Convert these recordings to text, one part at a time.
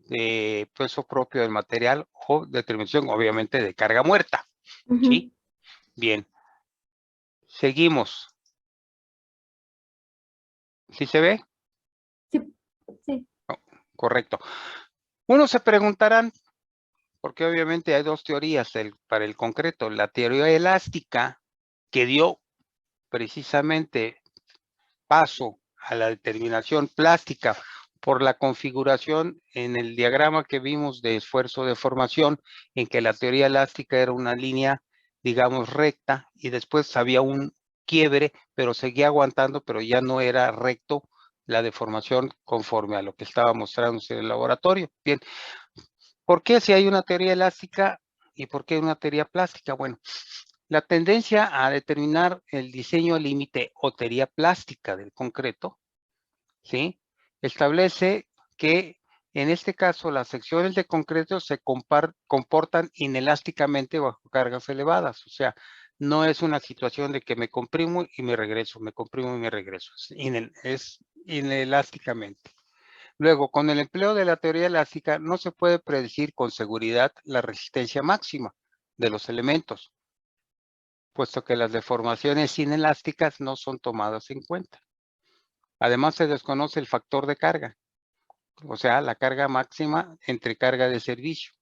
peso propio del material o determinación, obviamente, de carga muerta. ¿Sí? Bien. Seguimos. ¿Sí se ve? Sí, sí. No, correcto. Unos se preguntarán, porque obviamente hay dos teorías para el concreto. La teoría elástica, que dio precisamente paso a la determinación plástica por la configuración en el diagrama que vimos de esfuerzo de formación, en que la teoría elástica era una línea, digamos, recta, y después había un quiebre, pero seguía aguantando, pero ya no era recto la deformación conforme a lo que estaba mostrándose en el laboratorio. Bien, ¿por qué si hay una teoría elástica y por qué una teoría plástica? Bueno, la tendencia a determinar el diseño límite o teoría plástica del concreto, ¿sí? Establece que en este caso las secciones de concreto se comportan inelásticamente bajo cargas elevadas, o sea, no es una situación de que me comprimo y me regreso, me comprimo y me regreso, es inelásticamente. Luego, con el empleo de la teoría elástica no se puede predecir con seguridad la resistencia máxima de los elementos, puesto que las deformaciones inelásticas no son tomadas en cuenta. Además, se desconoce el factor de carga, o sea, la carga máxima entre carga de servicio,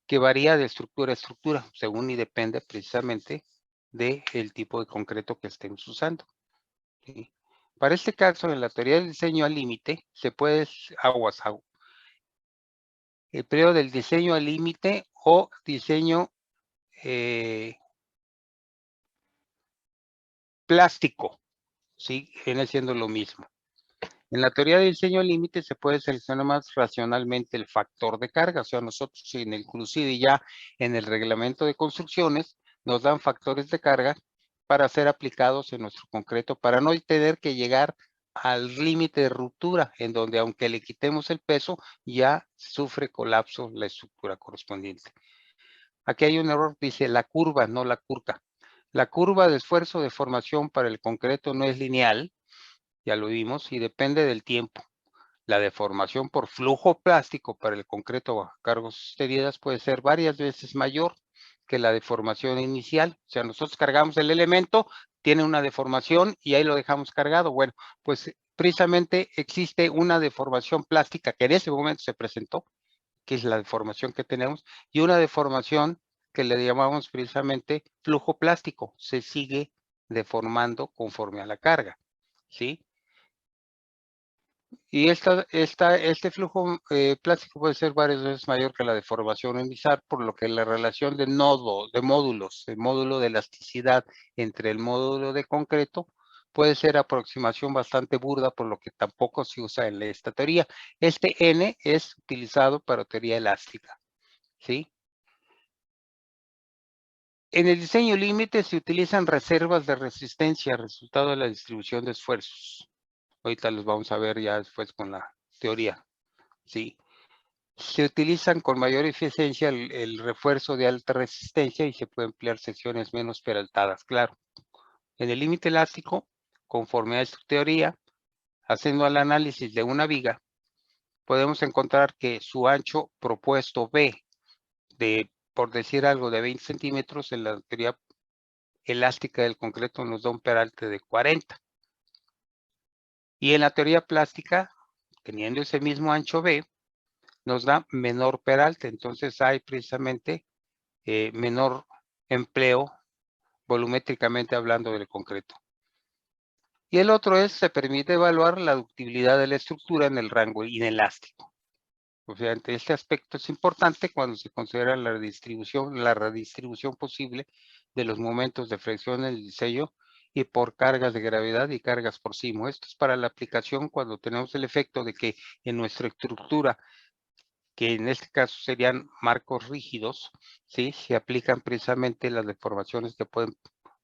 que varía de estructura a estructura, según y depende precisamente del tipo de concreto que estemos usando. ¿Sí? Para este caso, en la teoría del diseño al límite, se puede el periodo del diseño al límite o diseño plástico, ¿sí? Viene siendo lo mismo. En la teoría de diseño al límite se puede seleccionar más racionalmente el factor de carga, o sea, nosotros inclusive ya en el reglamento de construcciones nos dan factores de carga para ser aplicados en nuestro concreto, para no tener que llegar al límite de ruptura, en donde aunque le quitemos el peso, ya sufre colapso la estructura correspondiente. Aquí hay un error, dice la curva, no la curva. La curva de esfuerzo de formación para el concreto no es lineal, ya lo vimos, y depende del tiempo. La deformación por flujo plástico para el concreto bajo cargas sostenidas puede ser varias veces mayor que la deformación inicial. O sea, nosotros cargamos el elemento, tiene una deformación y ahí lo dejamos cargado. Bueno, pues precisamente existe una deformación plástica que en ese momento se presentó, que es la deformación que tenemos, y una deformación que le llamamos precisamente flujo plástico. Se sigue deformando conforme a la carga, ¿sí? Y este flujo plástico puede ser varias veces mayor que la deformación inicial, por lo que la relación de módulos, el módulo de elasticidad entre el módulo de concreto puede ser aproximación bastante burda, por lo que tampoco se usa en esta teoría. Este N es utilizado para teoría elástica, ¿sí? En el diseño límite se utilizan reservas de resistencia, resultado de la distribución de esfuerzos. Ahorita los vamos a ver ya después con la teoría, ¿sí? Se utilizan con mayor eficiencia el refuerzo de alta resistencia y se pueden emplear secciones menos peraltadas, claro. En el límite elástico, conforme a esta teoría, haciendo el análisis de una viga, podemos encontrar que su ancho propuesto B, por decir algo, de 20 centímetros, en la teoría elástica del concreto nos da un peralte de 40. Y en la teoría plástica, teniendo ese mismo ancho B, nos da menor peralte. Entonces hay precisamente menor empleo volumétricamente hablando del concreto. Y el otro es, se permite evaluar la ductibilidad de la estructura en el rango inelástico. O sea, este aspecto es importante cuando se considera la redistribución posible de los momentos de flexión en el diseño y por cargas de gravedad y cargas por sismo. Esto es para la aplicación cuando tenemos el efecto de que en nuestra estructura, que en este caso serían marcos rígidos, ¿sí? Se aplican precisamente las deformaciones que pueden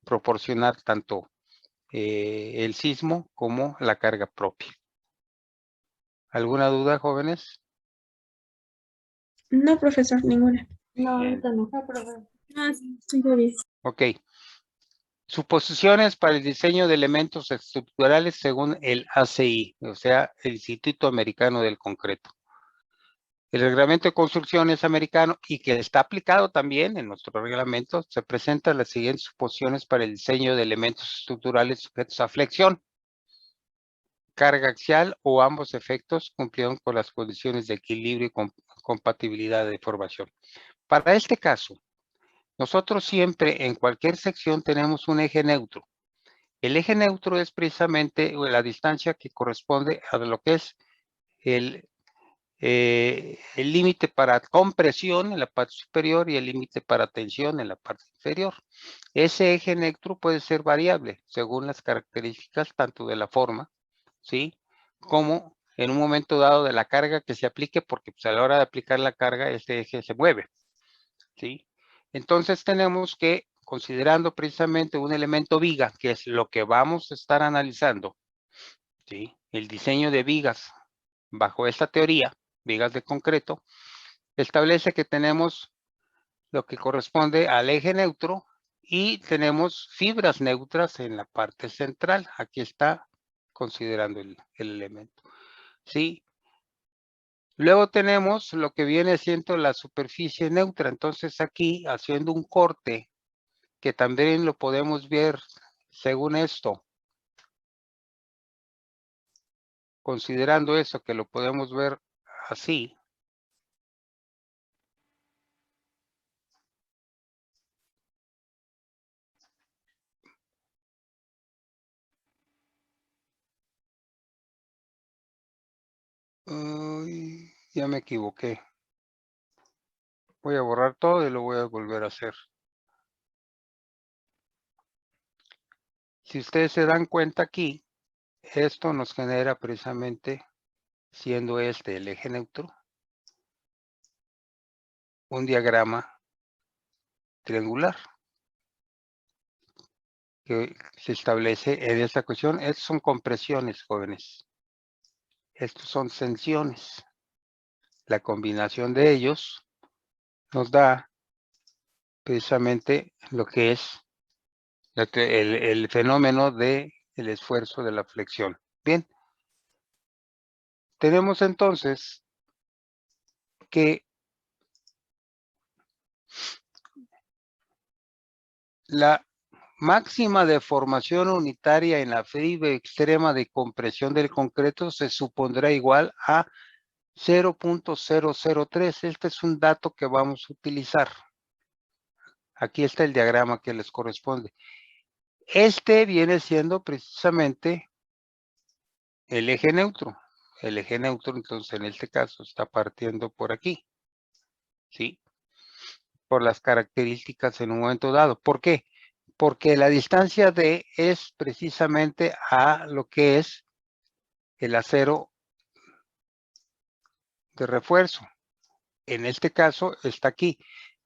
proporcionar tanto el sismo como la carga propia. ¿Alguna duda, jóvenes? No, profesor, ninguna. No, ahorita no. No, profe. Ah, sí, estoy bien. Ok. Suposiciones para el diseño de elementos estructurales según el ACI, o sea, el Instituto Americano del Concreto. El reglamento de construcción es americano y que está aplicado también en nuestro reglamento. Se presentan las siguientes suposiciones para el diseño de elementos estructurales sujetos a flexión, carga axial o ambos efectos cumplieron con las condiciones de equilibrio y compatibilidad de deformación. Para este caso, nosotros siempre en cualquier sección tenemos un eje neutro. El eje neutro es precisamente la distancia que corresponde a lo que es el límite para compresión en la parte superior y el límite para tensión en la parte inferior. Ese eje neutro puede ser variable según las características tanto de la forma, ¿sí? Como en un momento dado de la carga que se aplique, porque pues, a la hora de aplicar la carga, este eje se mueve, ¿sí? Entonces tenemos que, considerando precisamente un elemento viga, que es lo que vamos a estar analizando, ¿sí? El diseño de vigas bajo esta teoría, vigas de concreto, establece que tenemos lo que corresponde al eje neutro y tenemos fibras neutras en la parte central. Aquí está considerando el elemento. ¿Sí? Luego tenemos lo que viene siendo la superficie neutra. Entonces aquí, haciendo un corte, que también lo podemos ver según esto, considerando eso, que lo podemos ver así. Uy, ya me equivoqué. Voy a borrar todo y lo voy a volver a hacer. Si ustedes se dan cuenta aquí, esto nos genera precisamente, siendo este el eje neutro, un diagrama triangular que se establece en esta cuestión. Estas son compresiones, jóvenes. Estos son tensiones. La combinación de ellos nos da precisamente lo que es el fenómeno del esfuerzo de la flexión. Bien, tenemos entonces que la máxima deformación unitaria en la fibra extrema de compresión del concreto se supondrá igual a 0.003. Este es un dato que vamos a utilizar. Aquí está el diagrama que les corresponde. Este viene siendo precisamente el eje neutro. El eje neutro, entonces, en este caso, está partiendo por aquí. ¿Sí? Por las características en un momento dado. ¿Por qué? Porque la distancia D es precisamente a lo que es el acero de refuerzo. En este caso está aquí.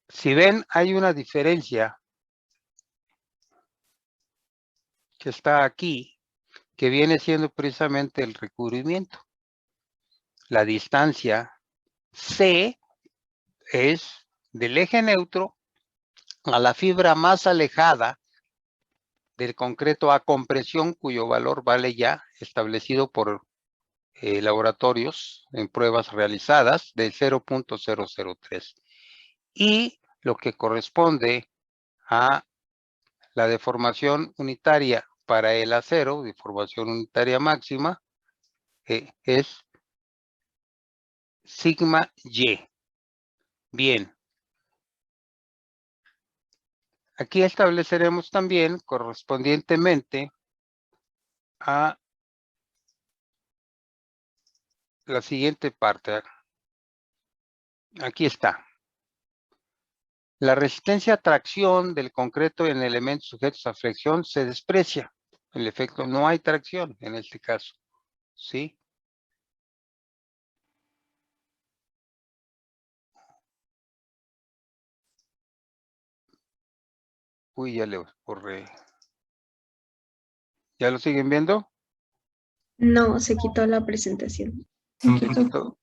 Si ven, hay una diferencia que está aquí, que viene siendo precisamente el recubrimiento. La distancia C es del eje neutro a la fibra más alejada del concreto a compresión, cuyo valor vale ya establecido por laboratorios en pruebas realizadas de 0.003. Y lo que corresponde a la deformación unitaria para el acero, deformación unitaria máxima, es sigma Y. Bien. Aquí estableceremos también correspondientemente a la siguiente parte. Aquí está. La resistencia a tracción del concreto en elementos sujetos a flexión se desprecia. En efecto, no hay tracción en este caso. ¿Sí? Uy, ya le borré. ¿Ya lo siguen viendo? No, se quitó la presentación. Un poquito.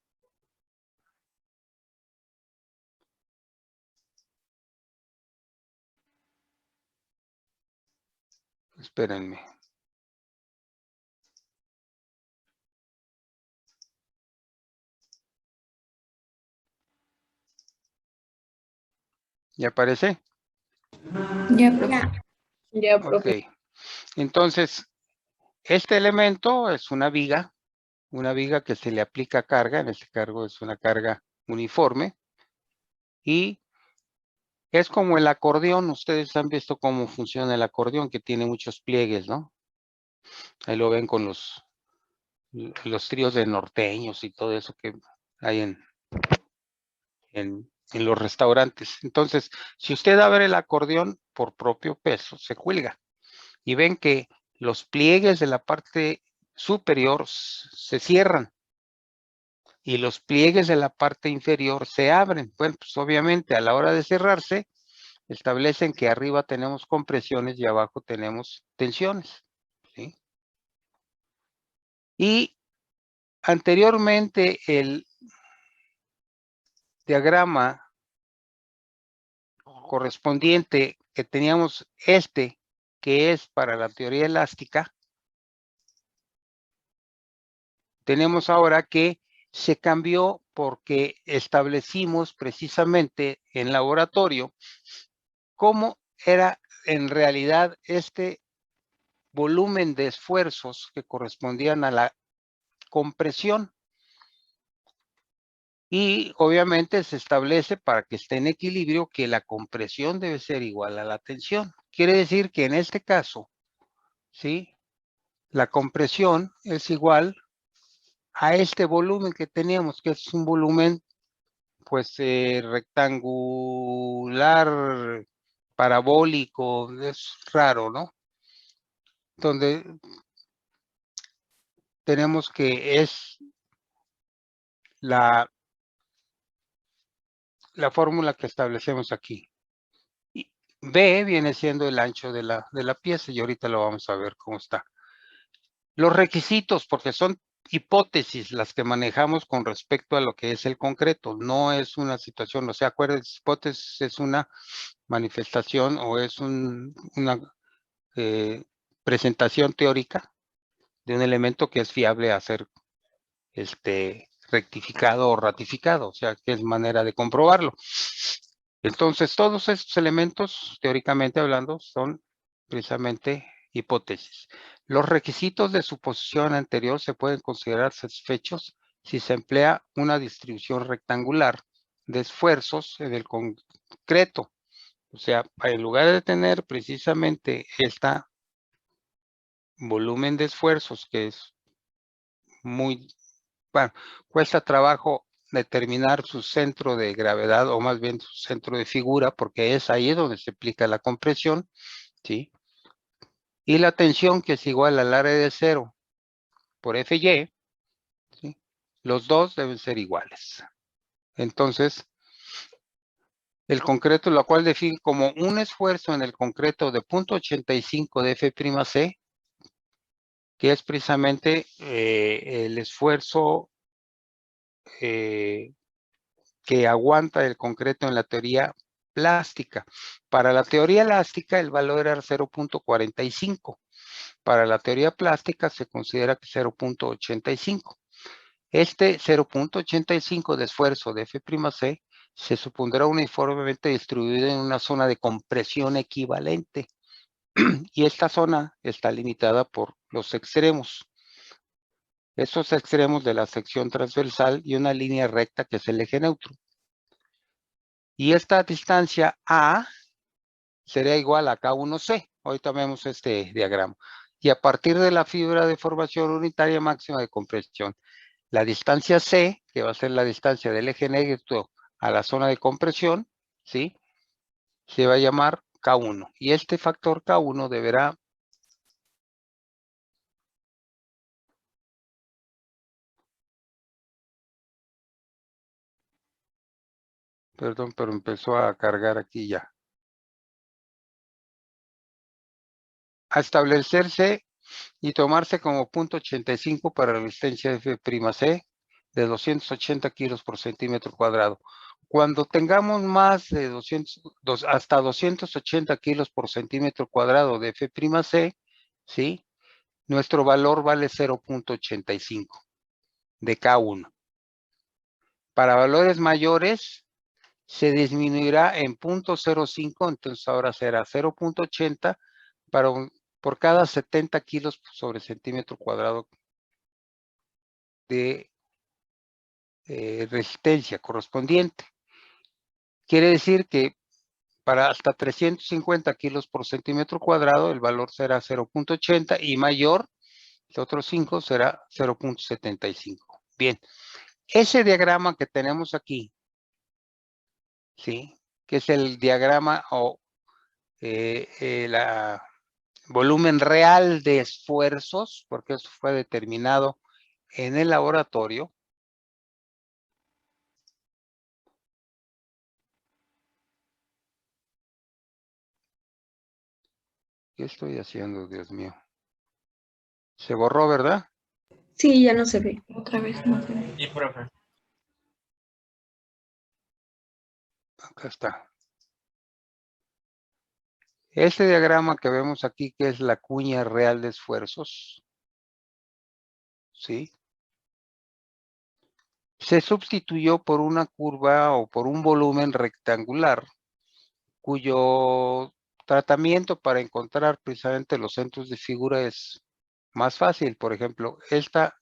Espérenme. ¿Ya aparece? Ya, profe. Ya, Ok. profe. Entonces, este elemento es una viga que se le aplica carga, en este cargo es una carga uniforme, y es como el acordeón. Ustedes han visto cómo funciona el acordeón, que tiene muchos pliegues, ¿no? Ahí lo ven con los tríos de norteños y todo eso que hay en los restaurantes. Entonces, si usted abre el acordeón por propio peso, se cuelga. Y ven que los pliegues de la parte superior se cierran y los pliegues de la parte inferior se abren. Bueno, pues obviamente a la hora de cerrarse, establecen que arriba tenemos compresiones y abajo tenemos tensiones, ¿sí? Y anteriormente el diagrama correspondiente que teníamos que es para la teoría elástica, tenemos ahora que se cambió porque establecimos precisamente en laboratorio cómo era en realidad este volumen de esfuerzos que correspondían a la compresión. Y obviamente se establece para que esté en equilibrio que la compresión debe ser igual a la tensión. Quiere decir que en este caso, ¿sí? La compresión es igual a este volumen que teníamos, que es un volumen pues rectangular, parabólico, es raro, ¿no? Donde tenemos que es la fórmula que establecemos aquí. Y B viene siendo el ancho de la pieza y ahorita lo vamos a ver cómo está. Los requisitos, porque son hipótesis las que manejamos con respecto a lo que es el concreto, no es una situación, o sea, acuérdense, hipótesis es una manifestación o es una presentación teórica de un elemento que es fiable a ser rectificado o ratificado, o sea, que es manera de comprobarlo. Entonces, todos estos elementos, teóricamente hablando, son precisamente hipótesis. Los requisitos de suposición anterior se pueden considerar satisfechos si se emplea una distribución rectangular de esfuerzos en el concreto. O sea, en lugar de tener precisamente este volumen de esfuerzos, que es muy, bueno, cuesta trabajo determinar su centro de gravedad, o más bien su centro de figura, porque es ahí donde se aplica la compresión, ¿sí? Y la tensión, que es igual al área de cero por Fy, ¿sí? Los dos deben ser iguales. Entonces, el concreto, lo cual define como un esfuerzo en el concreto de 0.85 de F'C, que es precisamente el esfuerzo que aguanta el concreto en la teoría plástica. Para la teoría elástica el valor era 0.45. Para la teoría plástica se considera que 0.85. Este 0.85 de esfuerzo de F'C se supondrá uniformemente distribuido en una zona de compresión equivalente. Y esta zona está limitada por los extremos. Estos extremos de la sección transversal y una línea recta que es el eje neutro. Y esta distancia A sería igual a K1C. Ahorita vemos este diagrama. Y a partir de la fibra de formación unitaria máxima de compresión, la distancia C, que va a ser la distancia del eje neutro a la zona de compresión, ¿sí? Se va a llamar K1. Y este factor K1 deberá perdón, pero empezó a cargar aquí ya. A establecerse y tomarse como 0.85 para la resistencia de F'C de 280 kilos por centímetro cuadrado. Cuando tengamos más de 200, hasta 280 kilos por centímetro cuadrado de F'C, ¿sí? Nuestro valor vale 0.85 de K1. Para valores mayores, se disminuirá en 0.05, entonces ahora será 0.80 por cada 70 kilos sobre centímetro cuadrado de resistencia correspondiente. Quiere decir que para hasta 350 kilos por centímetro cuadrado, el valor será 0.80 y mayor, el otro 5 será 0.75. Bien, ese diagrama que tenemos aquí, ¿sí? Que es el diagrama o la volumen real de esfuerzos, porque eso fue determinado en el laboratorio. ¿Qué estoy haciendo, Dios mío? Se borró, ¿verdad? Sí, ya no se ve. Otra vez no se ve. Sí, profe. Acá está. Este diagrama que vemos aquí, que es la cuña real de esfuerzos, ¿sí? Se sustituyó por una curva o por un volumen rectangular, cuyo tratamiento para encontrar precisamente los centros de figura es más fácil. Por ejemplo, esta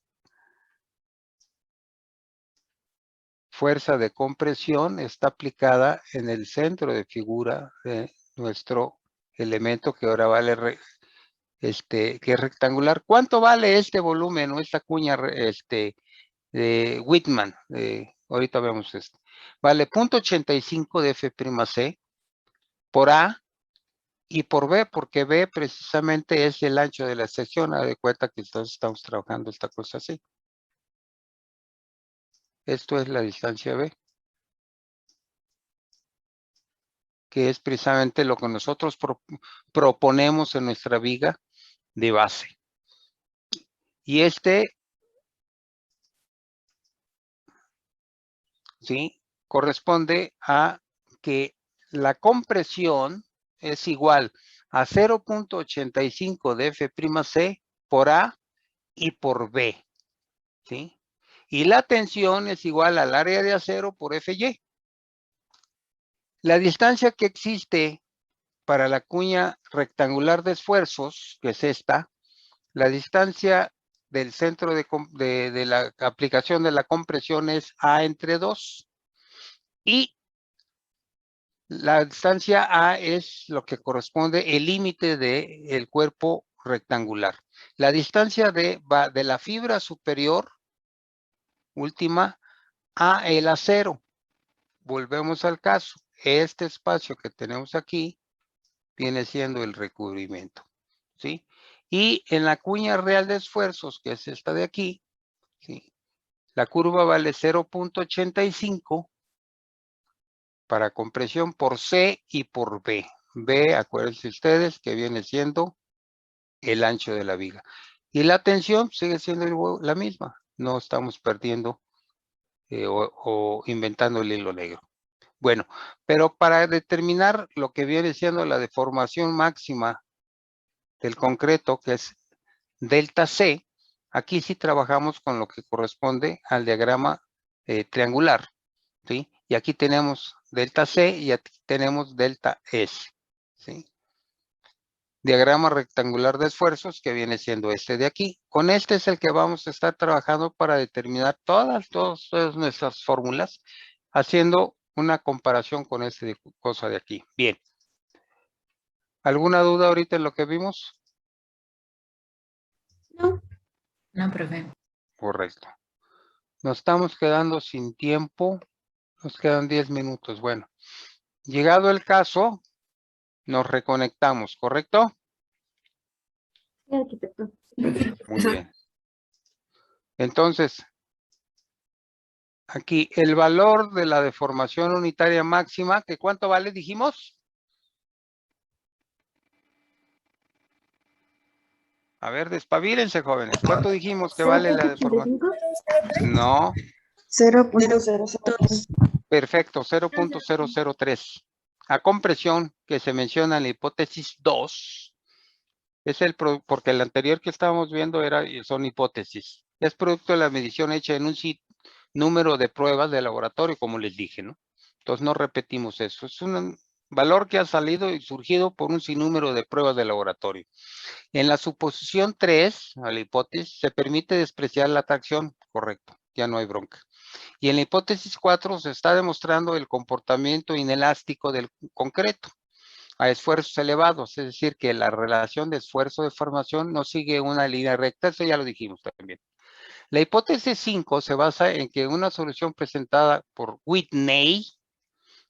fuerza de compresión está aplicada en el centro de figura de nuestro elemento que ahora vale que es rectangular. ¿Cuánto vale este volumen o esta cuña de Whitman? Ahorita vemos esto. Vale 0.85 de F'C por A y por B, porque B precisamente es el ancho de la sección. Haz de cuenta que entonces estamos trabajando esta cosa así. Esto es la distancia B, que es precisamente lo que nosotros proponemos en nuestra viga de base. Y ¿sí? Corresponde a que la compresión es igual a 0.85 de F'C por A y por B, ¿sí? Y la tensión es igual al área de acero por Fy. La distancia que existe para la cuña rectangular de esfuerzos, que es esta, la distancia del centro de la aplicación de la compresión es A entre 2. Y la distancia A es lo que corresponde el límite del cuerpo rectangular. La distancia va de la fibra superior, última, a el acero. Volvemos al caso. Este espacio que tenemos aquí viene siendo el recubrimiento, ¿sí? Y en la cuña real de esfuerzos, que es esta de aquí, ¿sí? La curva vale 0.85 para compresión por C y por B. B, acuérdense ustedes, que viene siendo el ancho de la viga. Y la tensión sigue siendo la misma. No estamos perdiendo o inventando el hilo negro. Bueno, pero para determinar lo que viene siendo la deformación máxima del concreto, que es delta C, aquí sí trabajamos con lo que corresponde al diagrama triangular, ¿sí? Y aquí tenemos delta C y aquí tenemos delta S, ¿sí? Diagrama rectangular de esfuerzos que viene siendo este de aquí. Con este es el que vamos a estar trabajando para determinar todas nuestras fórmulas, haciendo una comparación con este cosa de aquí. Bien. ¿Alguna duda ahorita en lo que vimos? No, No, profe. Correcto. Nos estamos quedando sin tiempo. Nos quedan 10 minutos. Bueno, llegado el caso, nos reconectamos, ¿correcto? sí, arquitecto. Muy bien. Entonces, aquí el valor de la deformación unitaria máxima, ¿que cuánto vale, dijimos? A ver, despabilense, jóvenes. ¿Cuánto dijimos que vale la deformación? 0.85. No, 0.002. perfecto, 0.003. A compresión que se menciona en la hipótesis 2, es porque el anterior que estábamos viendo son hipótesis. Es producto de la medición hecha en un sitio, número de pruebas de laboratorio, como les dije, ¿no? Entonces no repetimos eso. Es un valor que ha salido y surgido por un sinnúmero de pruebas de laboratorio. En la suposición 3, a la hipótesis, se permite despreciar la atracción, correcto, ya no hay bronca. Y en la hipótesis 4 se está demostrando el comportamiento inelástico del concreto a esfuerzos elevados, es decir, que la relación de esfuerzo de formación no sigue una línea recta, eso ya lo dijimos también. La hipótesis 5 se basa en que una solución presentada por Whitney,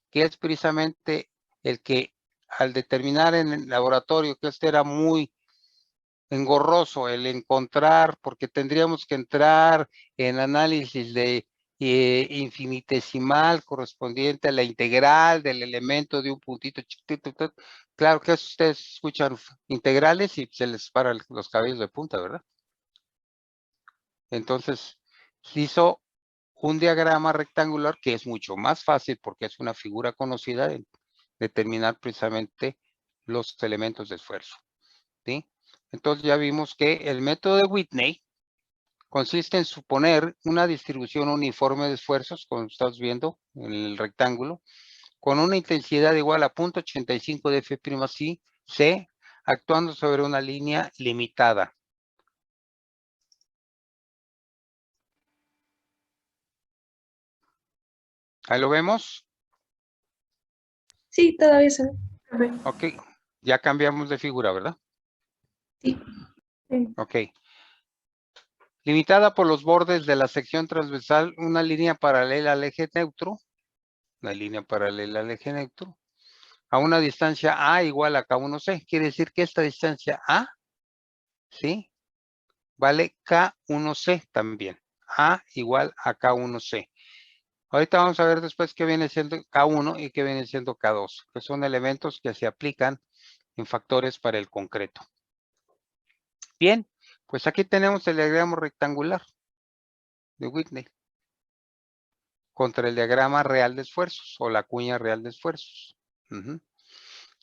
que es precisamente el que al determinar en el laboratorio que este era muy engorroso el encontrar, porque tendríamos que entrar en análisis de infinitesimal correspondiente a la integral del elemento de un puntito chiquitito. Claro que ustedes escuchan integrales y se les paran los cabellos de punta, ¿verdad? Entonces, hizo un diagrama rectangular que es mucho más fácil porque es una figura conocida de determinar precisamente los elementos de esfuerzo, ¿sí? Entonces ya vimos que el método de Whitney consiste en suponer una distribución uniforme de esfuerzos, como estás viendo en el rectángulo, con una intensidad igual a 0.85 de F'C, actuando sobre una línea limitada. ¿Ahí lo vemos? Sí, todavía se ve. Profe. Ok, ya cambiamos de figura, ¿verdad? Sí. Ok. Limitada por los bordes de la sección transversal, una línea paralela al eje neutro, a una distancia A igual a K1C. Quiere decir que esta distancia A, ¿sí? Vale K1C también. A igual a K1C. Ahorita vamos a ver después qué viene siendo K1 y qué viene siendo K2, que son elementos que se aplican en factores para el concreto. Bien, pues aquí tenemos el diagrama rectangular de Whitney contra el diagrama real de esfuerzos o la cuña real de esfuerzos.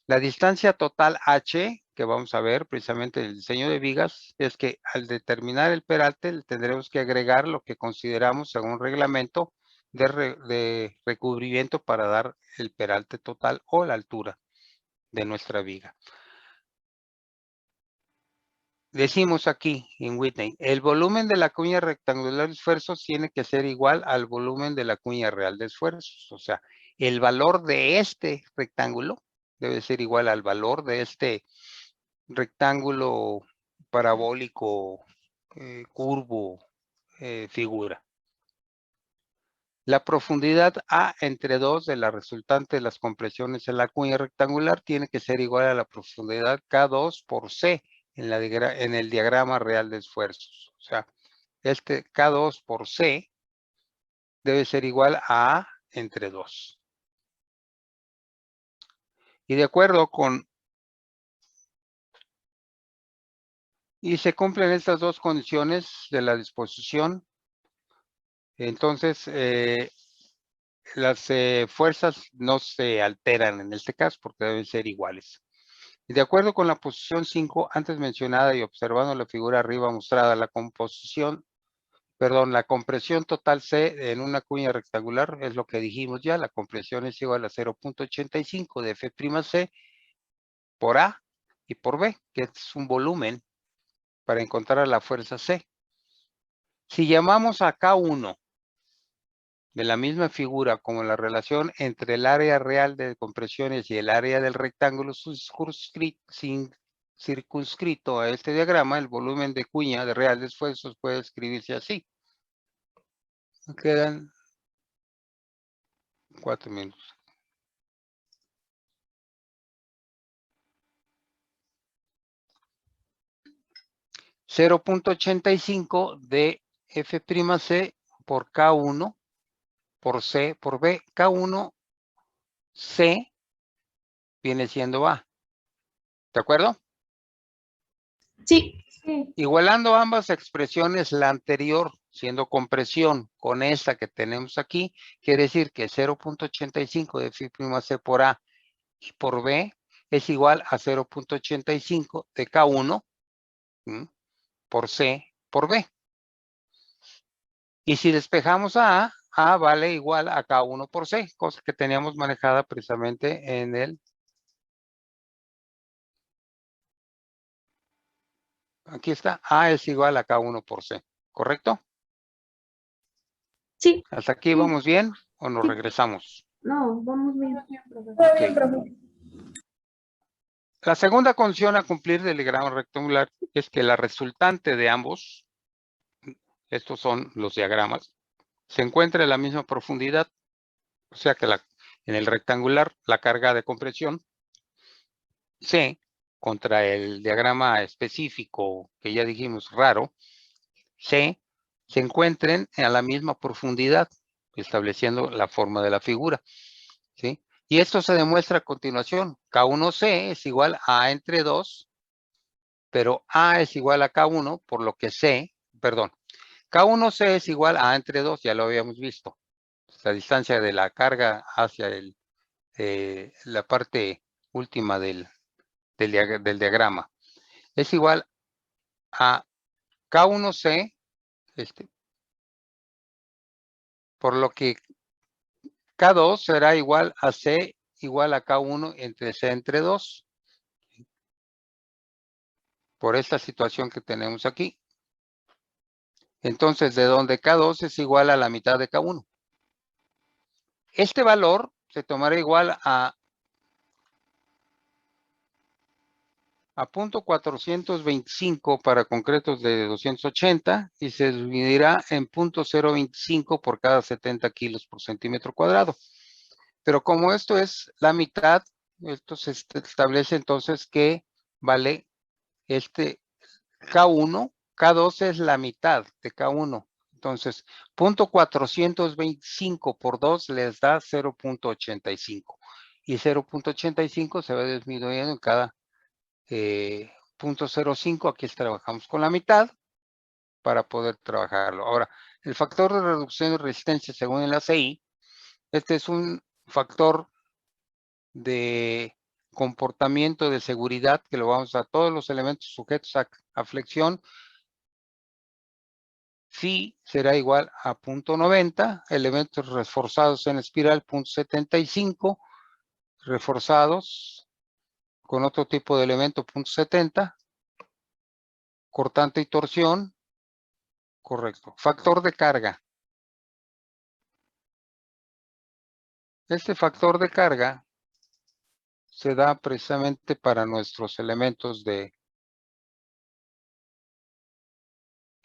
La distancia total H, que vamos a ver precisamente en el diseño de vigas, es que al determinar el peralte le tendremos que agregar lo que consideramos según reglamento de recubrimiento para dar el peralte total o la altura de nuestra viga. Decimos aquí en Whitney, el volumen de la cuña rectangular de esfuerzos tiene que ser igual al volumen de la cuña real de esfuerzos. O sea, el valor de este rectángulo debe ser igual al valor de este rectángulo parabólico, curvo, figura. La profundidad A entre 2 de la resultante de las compresiones en la cuña rectangular tiene que ser igual a la profundidad K2 por C en el diagrama real de esfuerzos. O sea, este K2 por C debe ser igual a A entre 2. Y de acuerdo con... Y se cumplen estas dos condiciones de la disposición. Entonces, las fuerzas no se alteran en este caso porque deben ser iguales. Y de acuerdo con la posición 5 antes mencionada y observando la figura arriba mostrada, la compresión total C en una cuña rectangular es lo que dijimos ya, la compresión es igual a 0.85 de F'C por A y por B, que es un volumen para encontrar la fuerza C. Si llamamos a K1 de la misma figura como la relación entre el área real de compresiones y el área del rectángulo circunscrito a este diagrama, el volumen de cuña de real de esfuerzos puede escribirse así. Quedan 4 minutos. .85 de F'C por K1 por C por B. K1 C viene siendo A. ¿De acuerdo? Sí. Igualando ambas expresiones, la anterior, siendo compresión, con esta que tenemos aquí, quiere decir que 0.85 de F'C por A y por B es igual a 0.85 de K1 por C por B. Y si despejamos a A vale igual a K1 por C, cosa que teníamos manejada precisamente en el... Aquí está, A es igual a K1 por C, ¿correcto? Sí, ¿Hasta aquí vamos bien o nos regresamos? no, vamos bien. Ok. La segunda condición a cumplir del diagrama rectangular es que la resultante de ambos, estos son los diagramas, se encuentra en la misma profundidad, o sea que en el rectangular la carga de compresión C contra el diagrama específico que ya dijimos raro, C, se encuentren a la misma profundidad, estableciendo la forma de la figura, ¿sí? Y esto se demuestra a continuación. K1C es igual a A entre 2, pero A es igual a K1, por lo que K1C es igual a A entre 2, ya lo habíamos visto. La distancia de la carga hacia la parte última del diagrama. Es igual a K1C, por lo que K2 será igual a C igual a K1 entre C entre 2. Por esta situación que tenemos aquí. Entonces, de donde K2 es igual a la mitad de K1. Este valor se tomará igual a punto 425 para concretos de 280 y se dividirá en punto 025 por cada 70 kilos por centímetro cuadrado. Pero como esto es la mitad, esto se establece entonces que vale K1, K2 es la mitad de K1. Entonces, punto 425 por 2 les da 0.85. Y 0.85 se va disminuyendo en cada punto 0.5. Aquí trabajamos con la mitad para poder trabajarlo. Ahora, el factor de reducción de resistencia según el ACI, este es un factor de comportamiento de seguridad que lo vamos a todos los elementos sujetos a flexión. Phi será igual a 0.90, elementos reforzados en espiral 0.75, reforzados con otro tipo de elemento 0.70, cortante y torsión, correcto. Factor de carga. Este factor de carga se da precisamente para nuestros elementos que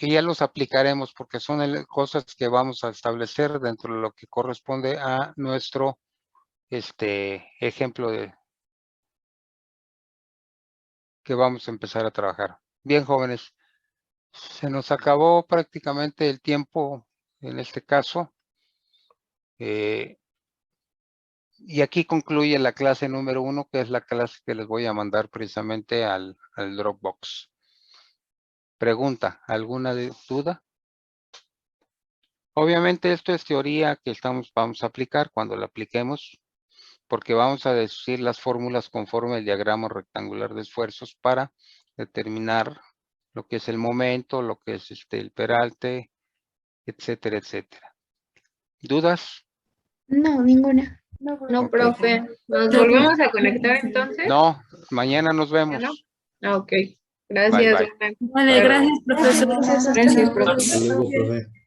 ya los aplicaremos porque son cosas que vamos a establecer dentro de lo que corresponde a nuestro ejemplo que vamos a empezar a trabajar. Bien, jóvenes, se nos acabó prácticamente el tiempo en este caso. Y aquí concluye la clase número 1, que es la clase que les voy a mandar precisamente al Dropbox. Pregunta, ¿alguna duda? Obviamente esto es teoría que vamos a aplicar cuando la apliquemos, porque vamos a deducir las fórmulas conforme el diagrama rectangular de esfuerzos para determinar lo que es el momento, lo que es el peralte, etcétera, etcétera. ¿Dudas? No, ninguna. No, Ok. profe. ¿Nos volvemos a conectar entonces? No, mañana nos vemos. ¿Ya no? Ah, ok. Bye, Gracias, bye. Luna. Vale, gracias, profesor. Gracias, hasta Gracias, luego. profe. Hasta luego, profe.